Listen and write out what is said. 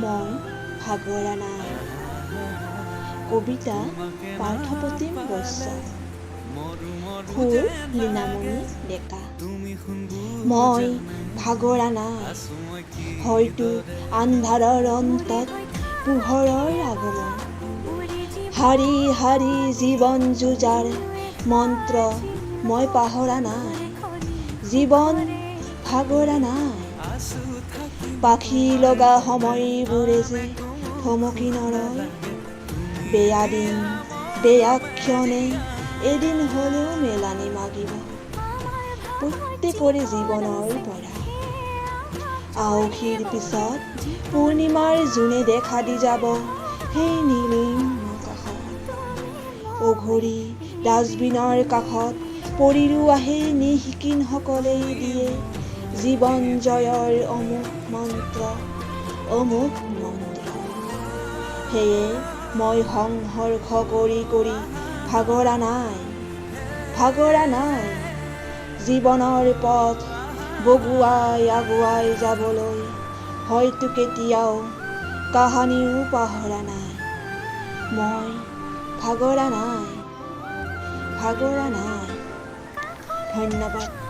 মই ভাগৰা নাই। কবিতা পাৰ্থপ্ৰতিম বৈশ্য। সুৰ লীনামণি ডেকা। মই ভাগৰা নাই, হয়তো আন্ধাৰৰ অন্তত পোহৰৰ আগমন। শাৰী শাৰী জীৱন যুঁজাৰ মন্ত্ৰ মই পাহৰা নাই। জীৱন ভাগৰা নাই। পাখি লগা সময়বোৰে যে থমকি নৰয়। বেয়া দিন বেয়া ক্ষণে এদিন হ'লেও মেলানি মাগিব প্ৰত্যেকৰে জীৱনৰ পৰা। আঁউসীৰ পিছত পূৰ্ণিমাৰ জোনে দেখা দি যাব সেই নীলিম আকাশত। অঘৰী ডাষ্টবিনৰ কাষত পৰিও আহি নিশিকিনসকলেই দিয়ে জীৱন জয়ৰ অমোঘ মন্ত্ৰ, অমোঘ মন্ত্ৰ। সেয়ে মই সংঘৰ্ষ কৰি কৰি ভাগৰা নাই, ভাগৰা নাই। জীৱনৰ পথ বগুৱাই আগুৱাই যাবলৈ হয়তো কেতিয়াও কাহানিও পাহৰা নাই। মই ভাগৰা নাই, ভাগৰা নাই। ধন্যবাদ।